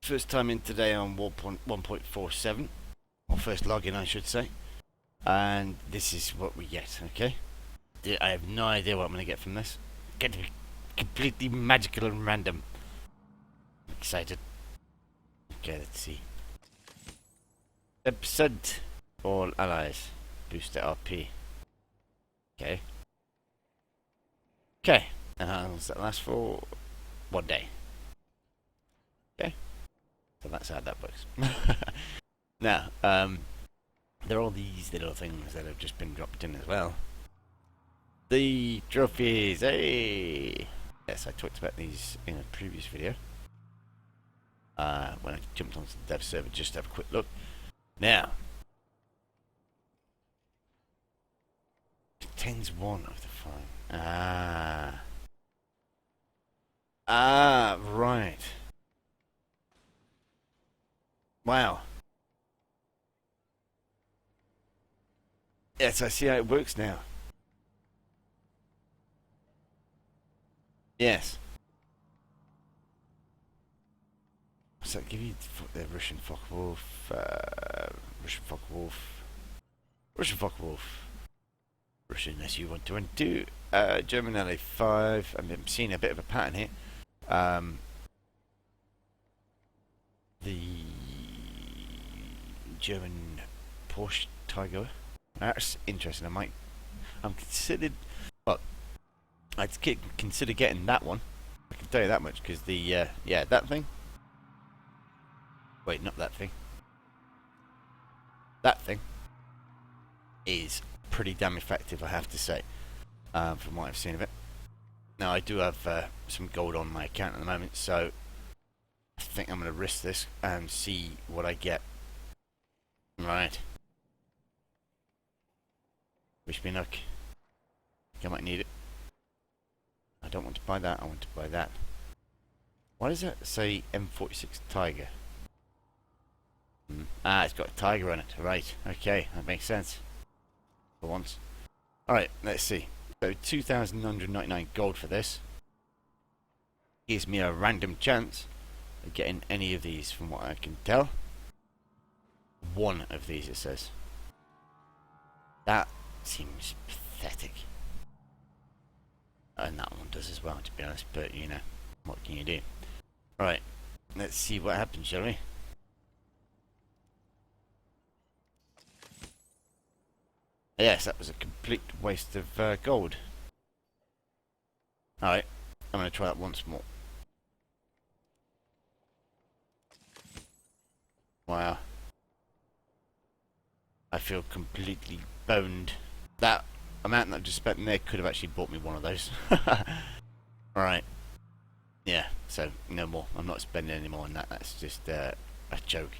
First time in today on 1.47, or first login I should say, and this is what we get, okay? I have no idea what I'm going to get from this. Going to be completely magical and random. I'm excited. Okay, let's see. Episode all allies. Boost the RP. Okay. Okay, and how long does that last for? 1 day. Okay. So that's how that works. Now, there are all these little things that have just been dropped in as well. The trophies, hey! Yes, I talked about these in a previous video. When I jumped onto the dev server just to have a quick look. Now, contains one of the five. Right. Wow. Yes, I see how it works now. Yes. So give you the Russian Focke-Wulf, Russian Focke-Wulf, Russian Focke-Wulf, Russian SU-122, German LA-5. I'm seeing a bit of a pattern here. The German Porsche Tiger. That's interesting. I'm considered. Well, I'd consider getting that one. I can tell you that much because the yeah, that thing. Wait, not that thing. That thing is pretty damn effective, I have to say, from what I've seen of it. Now I do have some gold on my account at the moment, so I think I'm going to risk this and see what I get. Right. Wish me luck. I might need it. I don't want to buy that, I want to buy that. Why does that say M46 Tiger? It's got a tiger on it. Right, okay, that makes sense. For once. Alright, let's see. So 2,999 gold for this. Gives me a random chance of getting any of these from what I can tell. One of these it says. That seems pathetic. And that one does as well, to be honest, but you know, what can you do? Alright, let's see what happens, shall we? Yes, that was a complete waste of gold. Alright, I'm going to try that once more. Wow. I feel completely boned. That amount that I just spent in there could have actually bought me one of those. Alright. Yeah, so no more. I'm not spending any more on that. That's just a joke.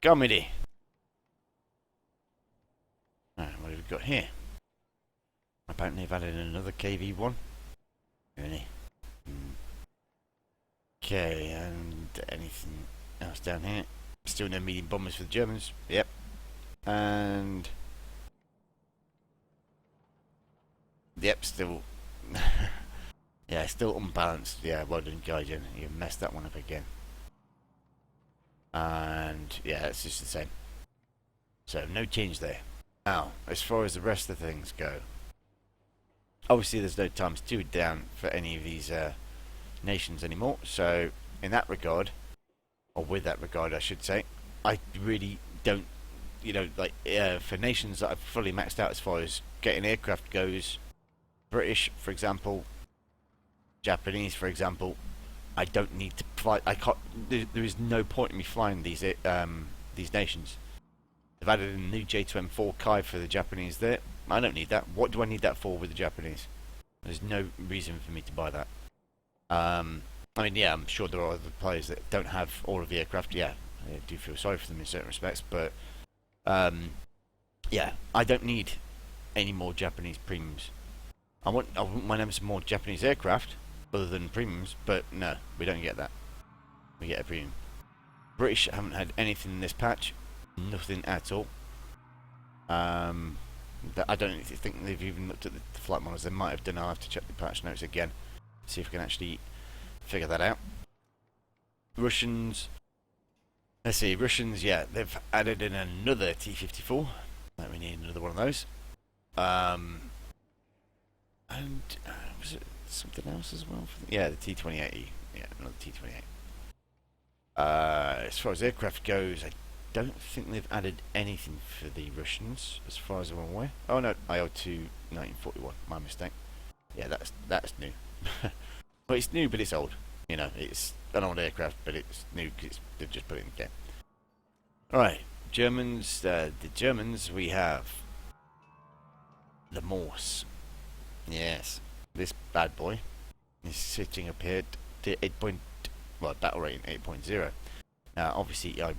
Comedy. Alright, what have we got here? Apparently they've added another KV1. Really? Okay, and anything else down here? Still no medium bombers for the Germans. Yep. And yep, still yeah, still unbalanced. Yeah, well done, Gaijin. You messed that one up again. And yeah, it's just the same. So no change there. Now, as far as the rest of the things go, obviously there's no ×2 down for any of these nations anymore. So in that regard, or with that regard, I should say, I really don't. You know, like for nations that I've fully maxed out as far as getting aircraft goes, British, for example, Japanese, for example, I don't need to fly. I can't. There is no point in me flying these nations. They've added a new J2M4 Kai for the Japanese there. I don't need that. What do I need that for with the Japanese? There's no reason for me to buy that. I mean, yeah, I'm sure there are other players that don't have all of the aircraft. Yeah, I do feel sorry for them in certain respects, but yeah, I don't need any more Japanese premiums. I want some more Japanese aircraft other than premiums, but no, we don't get that. We get a premium. British haven't had anything in this patch, nothing at all. I don't think they've even looked at the flight models. They might have done. I'll have to check the patch notes again, see if we can actually figure that out. Russians. Let's see, Russians. Yeah, they've added in another T-54. Like we need another one of those. Um, and was it something else as well? Yeah, the T-28E. Yeah, another T-28. As far as aircraft goes, I don't think they've added anything for the Russians, as far as I'm aware. Oh no, IL-2 1941. My mistake. Yeah, that's new. Well, it's new, but it's old. You know, it's an old aircraft, but it's new because they've just put it in the game. All right, Germans. The Germans, we have the Morse. Yes, this bad boy is sitting up here to 8 point, well, battle rating 8.0. Now, obviously, I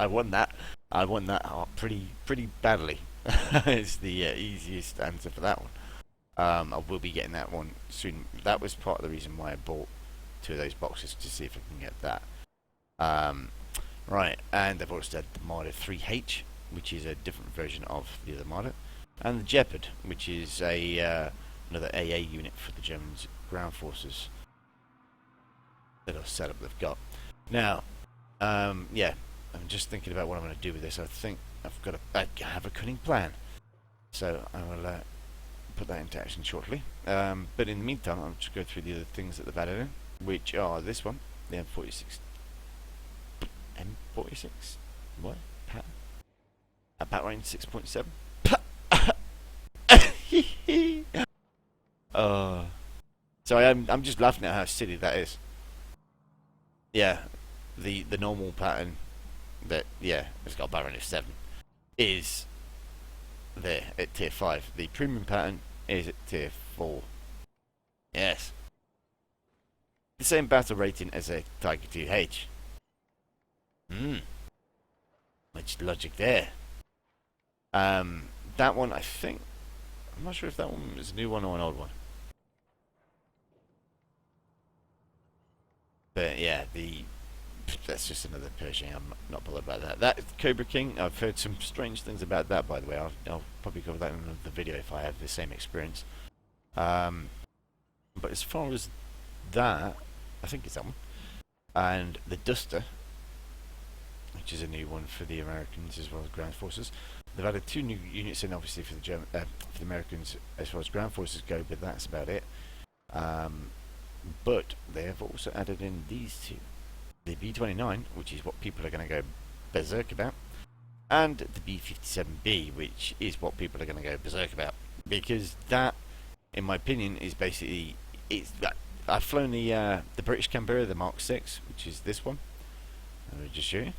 won that. I won that pretty badly. It's the easiest answer for that one. I will be getting that one soon. That was part of the reason why I bought two of those boxes to see if I can get that. Right, and they've also had the Marder 3H, which is a different version of the other Marder, and the Jeopard, which is a another AA unit for the German ground forces that are setup they've got. Now, yeah, I'm just thinking about what I'm going to do with this. I think I have a cunning plan, so I will put that into action shortly. But in the meantime, I'll just go through the other things that they've added in, which are this one, the M46. M46? What? About range 6.7? Sorry, I'm just laughing at how silly that is. Yeah, the normal pattern that, yeah, it's got a barrel of 7 is there at tier 5. The premium pattern is at tier 4. Yes. The same battle rating as a Tiger 2H. Much logic there. That one, I think, I'm not sure if that one is a new one or an old one. But yeah, that's just another Pershing. I'm not bothered about that. That Cobra King, I've heard some strange things about that, by the way. I'll probably cover that in another video if I have the same experience. But as far as that, I think it's that one. And the Duster, which is a new one for the Americans as well as ground forces. They've added 2 new units in, obviously, for the for the Americans as far as ground forces go, but that's about it. But they have also added in these 2. The B-29, which is what people are going to go berserk about, and the B-57B, which is what people are going to go berserk about, because that, in my opinion, is basically I've flown the British Canberra, the Mark 6, which is this one. Let me just show you.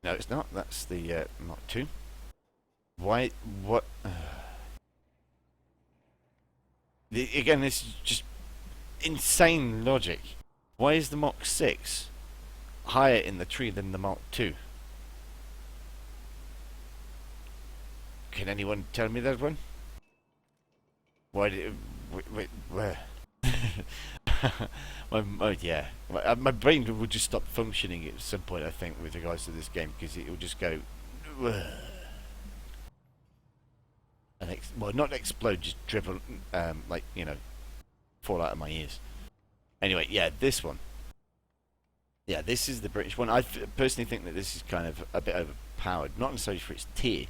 No, it's not. That's the Mark 2. Why? What? Again, this is just insane logic. Why is the Mark 6 higher in the tree than the Mark 2? Can anyone tell me that one? Why did wait where? Yeah, my brain would just stop functioning at some point, I think, with regards to this game, because it will just go and well, not explode, just dribble, like, you know, fall out of my ears. Anyway, yeah, this one. Yeah, this is the British one. I personally think that this is kind of a bit overpowered, not necessarily for its tier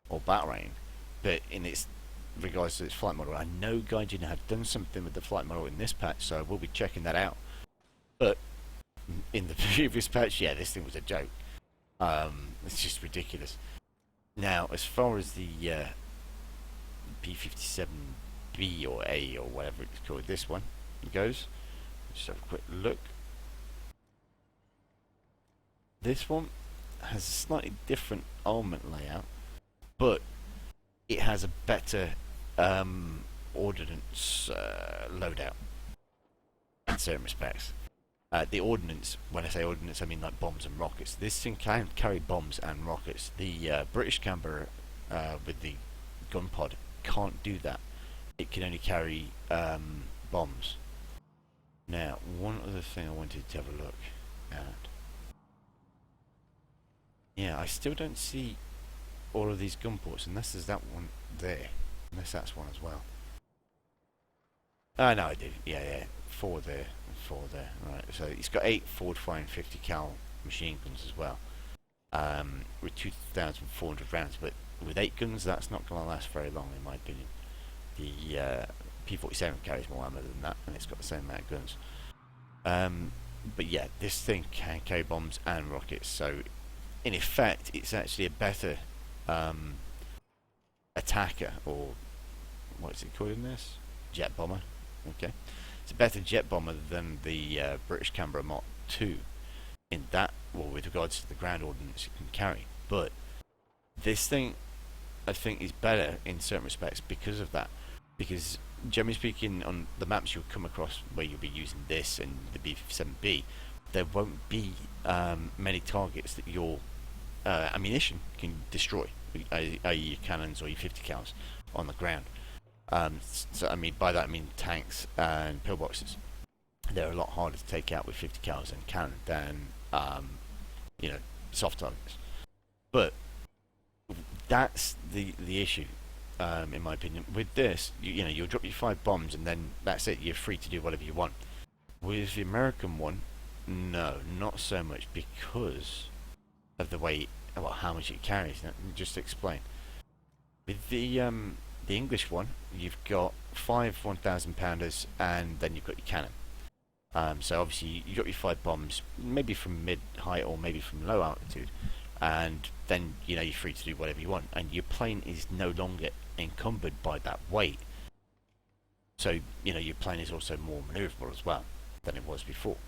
or battle range, but in its regards to its flight model. I know Gaijin have done something with the flight model in this patch, so I will be checking that out. But in the previous patch, yeah, this thing was a joke. It's just ridiculous. Now, as far as the P57B or A or whatever it's called, this one goes, just have a quick look. This one has a slightly different armament layout, but it has a better ordnance loadout in certain respects. The ordnance, when I say ordnance, I mean like bombs and rockets. This thing can carry bombs and rockets. The British Canberra with the gun pod can't do that. It can only carry bombs. Now, one other thing I wanted to have a look at. Yeah, I still don't see all of these gun ports unless there's that one there. Unless that's one as well. No, I do. Yeah, yeah. Four there, four there. Right. So he's got 8 forward firing 50 cal machine guns as well. With 2,400 rounds, but with 8 guns, that's not going to last very long, in my opinion. The P-47 carries more ammo than that, and it's got the same amount of guns. But yeah, this thing can carry bombs and rockets, so in effect, it's actually a better attacker, or what is it called in this? Jet bomber. Okay, it's a better jet bomber than the British Canberra Mach 2 in that, well, with regards to the ground ordnance it can carry. But this thing, I think, is better in certain respects because of that. Because generally speaking, on the maps you'll come across where you'll be using this and the B-57B, there won't be many targets that your ammunition can destroy, i.e. your cannons or your 50 cals on the ground. So I mean, by that I mean tanks and pillboxes. They're a lot harder to take out with 50 cals and cannon than you know, soft targets. But that's the issue, in my opinion. With this, you know, you'll drop your 5 bombs and then that's it. You're free to do whatever you want. With the American one, no, not so much, because of the way, well, how much it carries. Now, just to explain. With the English one, you've got 5 1,000 pounders, and then you've got your cannon. So obviously you got your 5 bombs, maybe from mid height or maybe from low altitude, and then you know you're free to do whatever you want, and your plane is no longer encumbered by that weight. So you know your plane is also more manoeuvrable as well than it was before.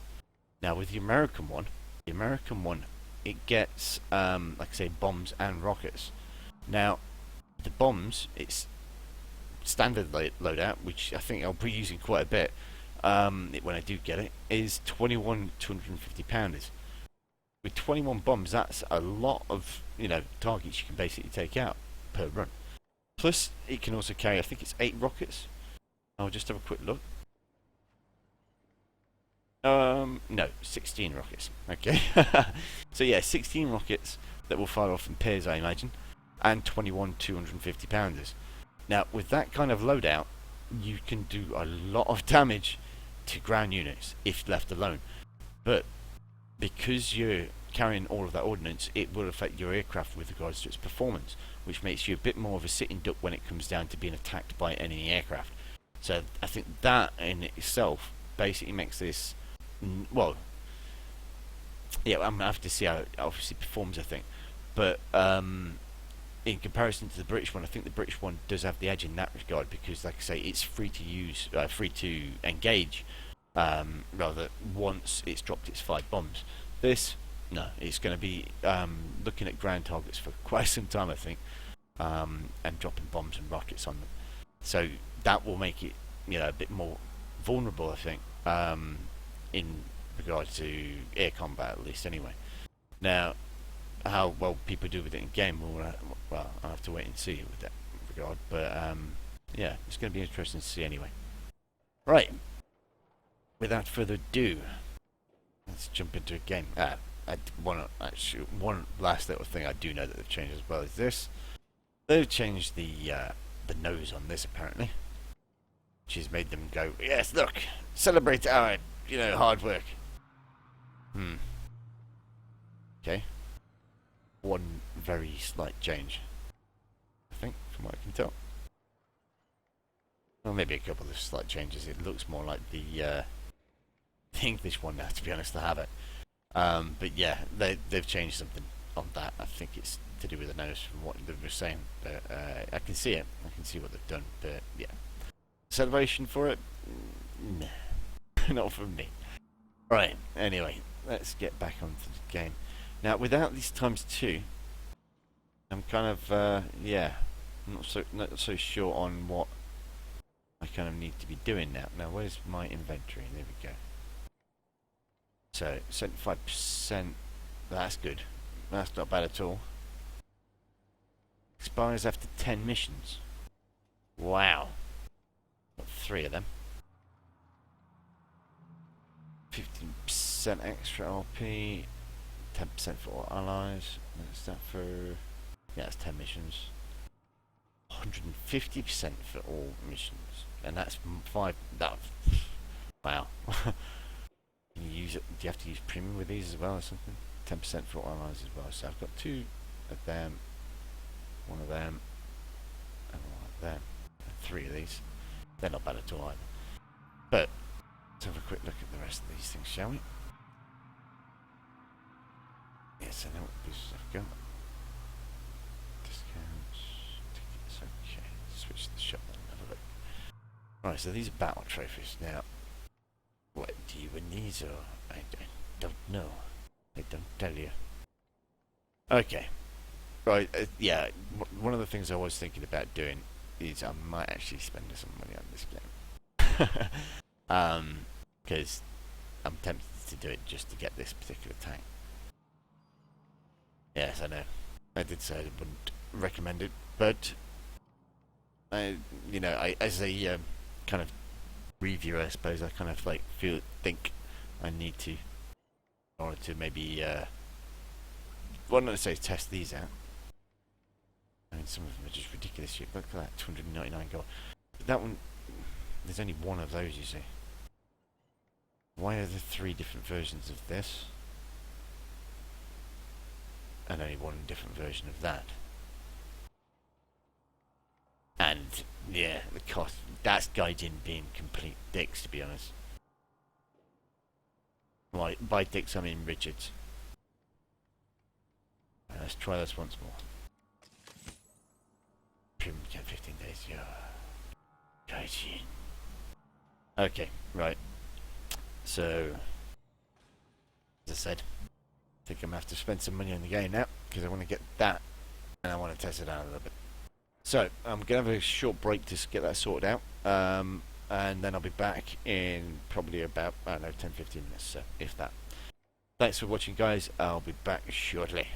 Now with the American one, it gets like I say, bombs and rockets. Now the bombs, it's standard loadout, which I think I'll be using quite a bit. When I do get it, is 21 250 pounders. With 21 bombs, that's a lot of, you know, targets you can basically take out per run. Plus, it can also carry, I think it's 8 rockets. I'll just have a quick look. No, 16 rockets. Okay. So yeah, 16 rockets that will fire off in pairs, I imagine, and 21 250 pounders. Now, with that kind of loadout, you can do a lot of damage to ground units if left alone. But because you're carrying all of that ordnance, it will affect your aircraft with regards to its performance, which makes you a bit more of a sitting duck when it comes down to being attacked by enemy aircraft. So I think that in itself basically makes this, well, yeah, I'm gonna have to see how it obviously performs, I think. But in comparison to the British one, I think the British one does have the edge in that regard, because, like I say, it's free to use, free to engage, rather, once it's dropped its 5 bombs. This, no, it's going to be looking at ground targets for quite some time, I think, and dropping bombs and rockets on them. So that will make it, you know, a bit more vulnerable, I think, in regard to air combat, at least, anyway. Now, how well people do with it in game, well, I'll have to wait and see with that regard. But yeah, it's going to be interesting to see anyway. Right. Without further ado, let's jump into a game. One last little thing I do know that they've changed as well is this. They've changed the nose on this, apparently, which has made them go, yes, look, celebrate our, you know, hard work. Okay. One very slight change, I think, from what I can tell. Well, maybe a couple of slight changes. It looks more like the English one now, to be honest, I have it. But yeah, they've changed something on that. I think it's to do with the nose from what they were saying. But I can see it. I can see what they've done. But yeah. Celebration for it? Nah. Not from me. Right, anyway, let's get back onto the game. Now, without these ×2, I'm kind of, yeah, not so sure on what I kind of need to be doing now. Now, where's my inventory? There we go. So, 75%, that's good. That's not bad at all. Expires after 10 missions. Wow. Got 3 of them. 15% extra RP. 10% for all allies. That's that for... yeah, that's 10 missions. 150% for all missions. and that's 5. That, wow. Can you use it? Do you have to use premium with these as well or something? 10% for all lines as well. So I've got 2 of them, 1 of them, and 1 of them, and 3 of these. They're not bad at all either. But let's have a quick look at the rest of these things, shall we? Yes, I know what boosters I've got. Discounts, tickets, okay. Switch to the shop and have a look. Right, so these are battle trophies. Now, what do you win these or? I don't know. They don't tell you. Okay. Right, yeah, one of the things I was thinking about doing is I might actually spend some money on this game. Because I'm tempted to do it just to get this particular tank. Yes, I know. I did say I wouldn't recommend it, but as a kind of reviewer, I suppose I kind of think I need to, in order to maybe, well, not to say test these out. I mean, some of them are just ridiculous. Look at that, 299 gold. But that one, there's only one of those, you see. Why are there 3 different versions of this? And only one different version of that? And, yeah, the cost. That's Gaijin being complete dicks, to be honest. Right, by dicks I mean Richards. Let's try this once more. Premium 15 days, yeah. Gaijin. Okay, right. So, as I said, I think I'm going to have to spend some money on the game now, because I want to get that, and I want to test it out a little bit. So, I'm going to have a short break to get that sorted out, and then I'll be back in probably about, I don't know, 10-15 minutes, so if that. Thanks for watching, guys. I'll be back shortly.